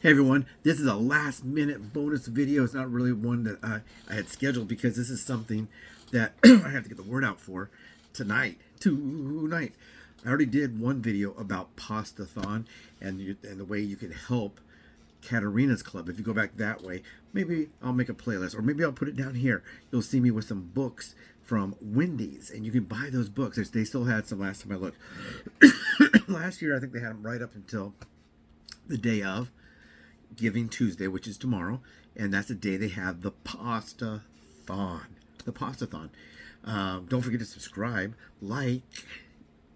Hey everyone, this is a last minute bonus video. It's not really one that I had scheduled because this is something that I have to get the word out for tonight. I already did one video about PASTATHON and the way you can help CATERINA'S Club. If you go back that way, maybe I'll make a playlist, or maybe I'll put it down here. You'll see me with some books from WENDY'S, and you can buy those books. They still had some last time I looked. Last year, I think they had them right up until the day of Giving Tuesday, which is tomorrow, and that's the day they have the PASTATHON. The PASTATHON. Don't forget to subscribe, like,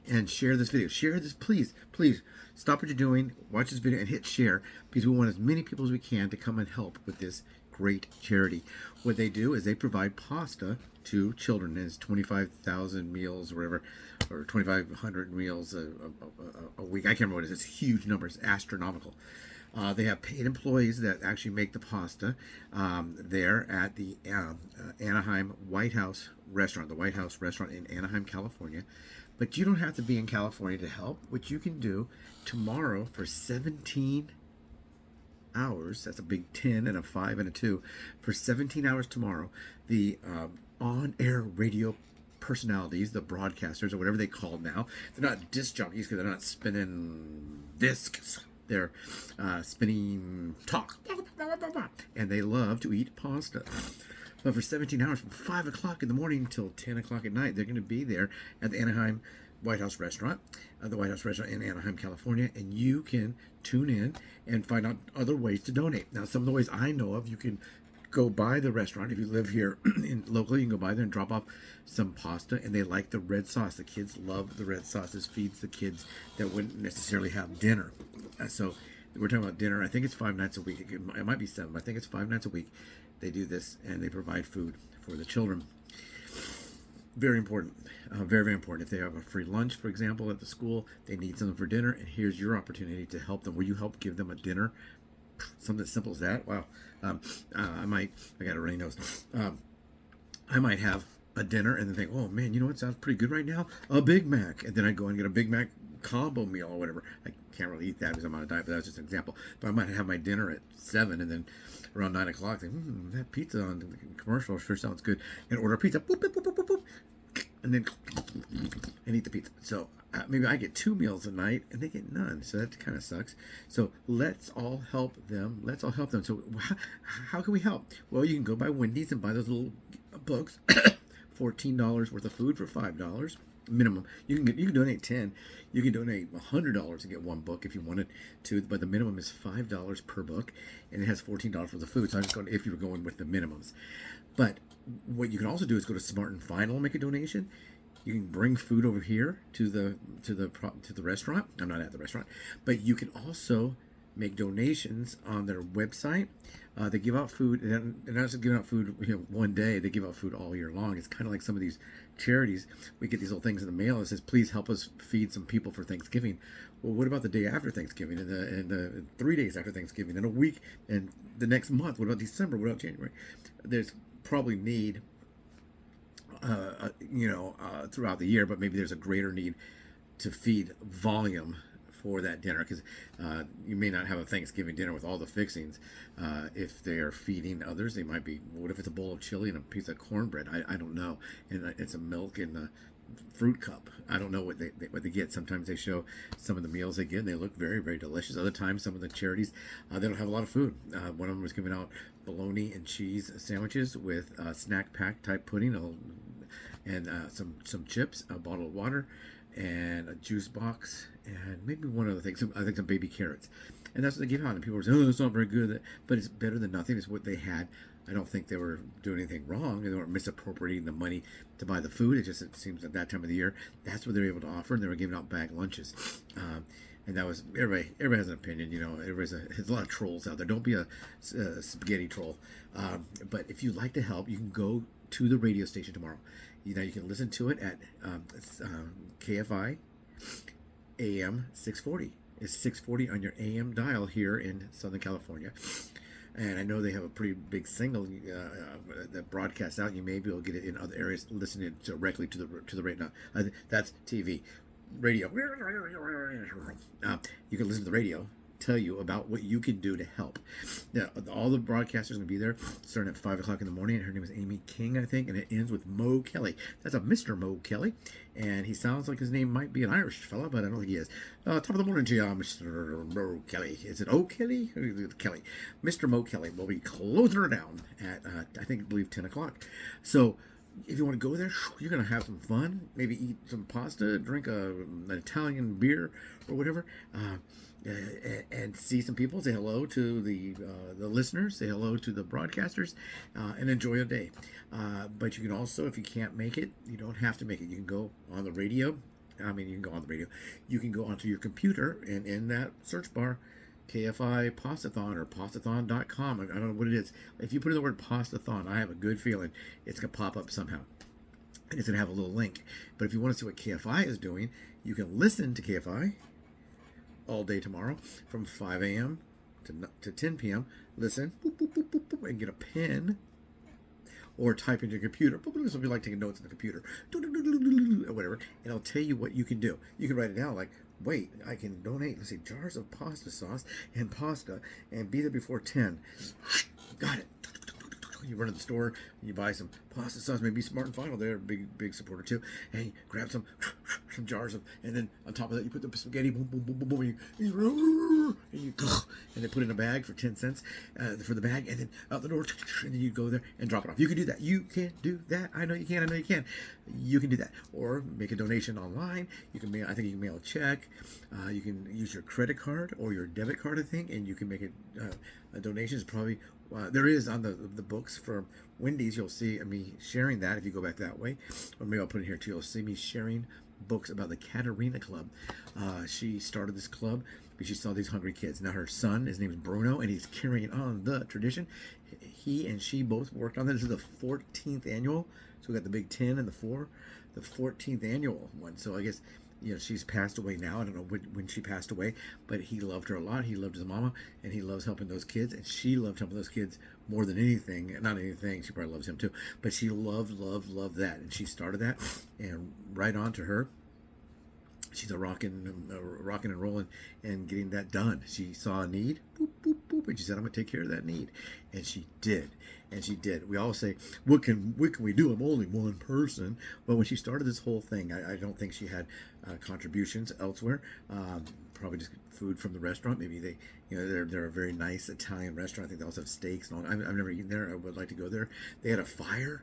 and share this video. Share this, please. Please stop what you're doing, watch this video, and hit share, because we want as many people as we can to come and help with this great charity. What they do is they provide pasta to children. It's 25,000 meals or whatever, or 2,500 meals a week. I can't remember what it is. It's a huge number. It's astronomical. They have paid employees that actually make the pasta there at the ANAHIEM White House restaurant, the White House restaurant in Anaheim, California. But you don't have to be in California to help. What you can do tomorrow for 17 hours, that's a big 10 and a 5 and a 2, for 17 hours tomorrow, the on-air radio personalities, the broadcasters, or whatever they call now, they're not disc jockeys because they're not spinning discs. They're spinning talk, and they love to eat pasta. But for 17 hours, from 5 o'clock in the morning until 10 o'clock at night, they're going to be there at the Anaheim White House restaurant, the White House restaurant in Anaheim, California, and you can tune in and find out other ways to donate. Now, some of the ways I know of, you can go by the restaurant. If you live here locally, you can go by there and drop off some pasta, and they like the red sauce. The kids love the red sauce. This feeds the kids that wouldn't necessarily have dinner. So we're talking about dinner. I think it's 5 nights a week. It might be 7, but I think it's 5 nights a week. They do this, and they provide food for the children. Very important. Very, very important. If they have a free lunch, for example, at the school, they need something for dinner, and here's your opportunity to help them. Will you help give them a dinner? Something as simple as that? Wow. I got a runny nose. I might have a dinner and then think, oh man, you know what sounds pretty good right now? A Big Mac. And then I go and get a Big Mac combo meal or whatever. I can't really eat that because I'm on a diet, but that's just an example. But I might have my dinner at 7, and then around 9 o'clock, think, that pizza on the commercial sure sounds good. And order a pizza, boop, boop, boop, boop, boop, boop, and then and eat the pizza. So maybe I get 2 meals a night and they get none. So that kind of sucks. So let's all help them. Let's all help them. So how can we help? Well, you can go by Wendy's and buy those little books. $14 worth of food for $5 minimum. You can donate 10. You can donate $100 to get one book if you wanted to, but the minimum is $5 per book, and it has $14 worth of food. So I'm just going if you're going with the minimums. But what you can also do is go to Smart and Final, make a donation. You can bring food over here to the restaurant. I'm not at the restaurant, but you can also make donations on their website. They give out food, and they're not just giving out food one day. They give out food all year long. It's kind of like some of these charities. We get these little things in the mail that says, please help us feed some people for Thanksgiving. Well, what about the day after Thanksgiving, and the 3 days after Thanksgiving, and a week, and the next month? What about December? What about January? There's probably need throughout the year, but maybe there's a greater need to feed volume for that dinner, because you may not have a Thanksgiving dinner with all the fixings. If they are feeding others, they might be, what if it's a bowl of chili and a piece of cornbread? I don't know, and it's a milk and a fruit cup. I don't know what they get. Sometimes they show some of the meals they get, and they look very, very delicious. Other times, some of the charities, they don't have a lot of food. One of them was giving out bologna and cheese sandwiches with snack pack type pudding, and some chips, a bottle of water, and a juice box, and maybe one other thing. I think some baby carrots, and that's what they give out. And people were saying, "Oh, it's not very good," but it's better than nothing. It's what they had. I don't think they were doing anything wrong. They weren't misappropriating the money to buy the food. It seems at that time of the year, that's what they were able to offer. And they were giving out bag lunches, and that was everybody. Everybody has an opinion, there's a lot of trolls out there. Don't be a spaghetti troll. But if you'd like to help, you can go to the radio station tomorrow. You can listen to it at KFI AM 640. It's 640 on your AM dial here in Southern California. And I know they have a pretty big signal that broadcasts out. You may be able to get it in other areas, listening directly to the radio. That's TV. Radio. You can listen to the radio tell you about what you can do to help. Now, all the broadcasters are going to be there starting at 5 o'clock in the morning. Her name is Amy King, I think, and it ends with Mo Kelly. That's a Mr. Mo Kelly, and he sounds like his name might be an Irish fella, but I don't think he is. Top of the morning to you, Mr. Mo Kelly. Is it O Kelly? Or Kelly? Mr. Mo Kelly will be closing her down at, I believe 10 o'clock. So, if you want to go there, you're going to have some fun. Maybe eat some pasta, drink an Italian beer or whatever, and see some people. Say hello to the listeners. Say hello to the broadcasters, and enjoy your day. But you can also, if you can't make it, you don't have to make it. You can go on the radio. You can go on the radio. You can go onto your computer, and in that search bar, KFI Pasatathon or Pasatathon.com. I don't know what it is. If you put in the word Pasatathon, I have a good feeling it's going to pop up somehow. And it's going to have a little link. But if you want to see what KFI is doing, you can listen to KFI all day tomorrow from 5 a.m. to 10 p.m. Listen, boop, boop, boop, boop, boop, and get a pen. Or type into your computer. Some people like taking notes on the computer. Or whatever. And I'll tell you what you can do. You can write it down like, wait, I can donate, let's see, jars of pasta sauce and pasta and be there before 10. Got it. You run to the store and you buy some pasta sauce, maybe Smart and Final, they're a big supporter too. And you grab some jars of, and then on top of that you put the spaghetti, boom, boom, boom, boom, boom, and they put it in a bag for 10 cents for the bag, and then out the door, and then you go there and drop it off. You can do that. You can do that. I know you can. I know you can. You can do that. Or make a donation online. You can mail. I think you can mail a check. You can use your credit card or your debit card, I think, and you can make a donation. Is probably there is on the books for Wendy's. You'll see me sharing that if you go back that way, or maybe I'll put it here too. You'll see me sharing books about the Caterina Club. She started this club because she saw these hungry kids. Now her son, his name is Bruno, and he's carrying on the tradition. He and she both worked on this. This is the 14th annual. So we got the big 10 and the 4, the 14th annual one. So I guess, she's passed away now. I don't know when she passed away, but he loved her a lot. He loved his mama, and he loves helping those kids, and she loved helping those kids more than anything. Not anything, she probably loves him too, but she loved that, and she started that, and right on to her. She's rocking and rolling and getting that done. She saw a need, boop, boop, boop, and she said, I'm going to take care of that need. And she did. We all say, what can we do? I'm only one person. But when she started this whole thing, I don't think she had contributions elsewhere. Probably just food from the restaurant. Maybe they're a very nice Italian restaurant. I think they also have steaks and all. I've never eaten there. I would like to go there. They had a fire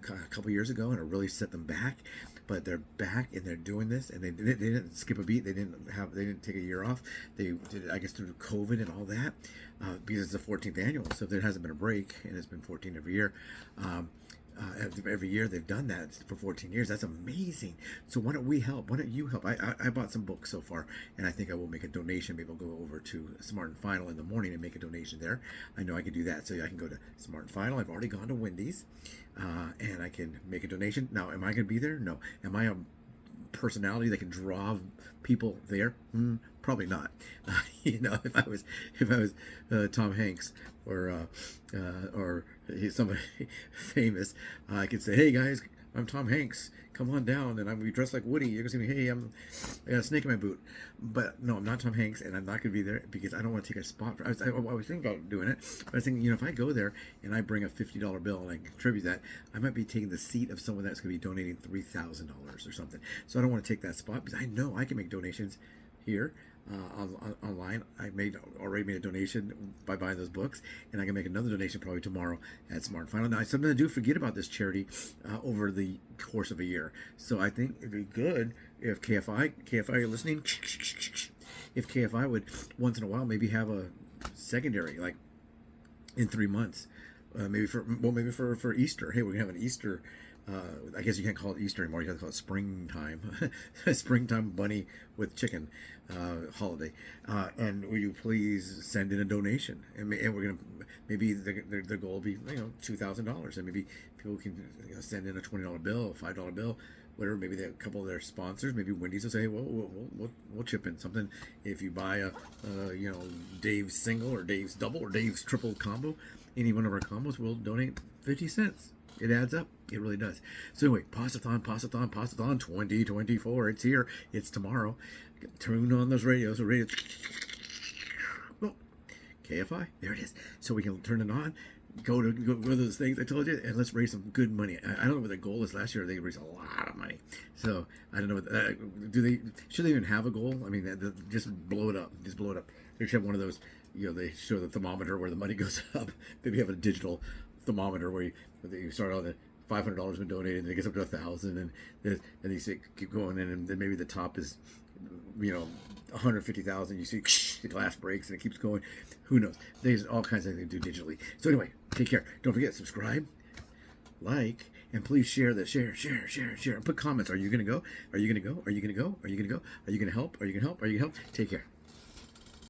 a couple years ago, and it really set them back. But they're back and they're doing this, and they didn't skip a beat. They didn't take a year off. They did it, I guess, through COVID and all that, because it's the 14th annual. So there hasn't been a break, and it's been 14 every year. Every year they've done that for 14 years. That's amazing. So why don't we help? Why don't you help? I bought some books so far, and I think I will make a donation. Maybe I'll go over to Smart and Final in the morning and make a donation there. I know I can do that. So I can go to Smart and Final. I've already gone to Wendy's, and I can make a donation. Now, am I going to be there? No. Am I a personality that can draw people there? Probably not. If I was Tom Hanks or somebody famous, I could say, hey guys, I'm Tom Hanks. Come on down, and I'm gonna be dressed like Woody. You're gonna see me. Hey, I got a snake in my boot. But no, I'm not Tom Hanks, and I'm not gonna be there because I don't want to take a spot. I was thinking about doing it, but I was thinking, if I go there and I bring a $50 bill and I contribute that, I might be taking the seat of someone that's gonna be donating $3,000 or something. So I don't want to take that spot because I know I can make donations here. Online. I already made a donation by buying those books, and I can make another donation probably tomorrow at Smart Final. Now, something I do forget about this charity over the course of a year. So I think it'd be good if KFI, you're listening, if KFI would once in a while maybe have a secondary, like in 3 months, maybe for Easter. Hey, we're gonna have an Easter. I guess you can't call it Easter anymore. You have to call it springtime. Springtime bunny with chicken holiday. And will you please send in a donation? And we're gonna maybe their goal will be $2,000, and maybe people can send in a $20 bill, a $5 bill, whatever. Maybe a couple of their sponsors, maybe Wendy's will say, well, we'll chip in something if you buy a Dave's single or Dave's double or Dave's triple combo. Any one of our combos, we'll donate 50 cents. It adds up. It really does. So anyway, Pasatathon 2024. It's here. It's tomorrow. Tune on those radios. KFI. There it is. So we can turn it on. Go to those things I told you, and let's raise some good money. I don't know what the goal is. Last year they raised a lot of money, so I don't know. Should they even have a goal? I mean, just blow it up. Just blow it up. They should have one of those. They show the thermometer where the money goes up. Maybe have a digital thermometer where you start on at $500 been donated, and it gets up to 1,000, and you say keep going, and then maybe the top is 150,000. You see the glass breaks and it keeps going. Who knows? There's all kinds of things to do digitally. So anyway, take care. Don't forget, subscribe, like, and please share this. Share. And put comments. Are you gonna go? Are you gonna go? Are you gonna go? Are you gonna go? Are you gonna help? Are you gonna help? Are you gonna help? Take care.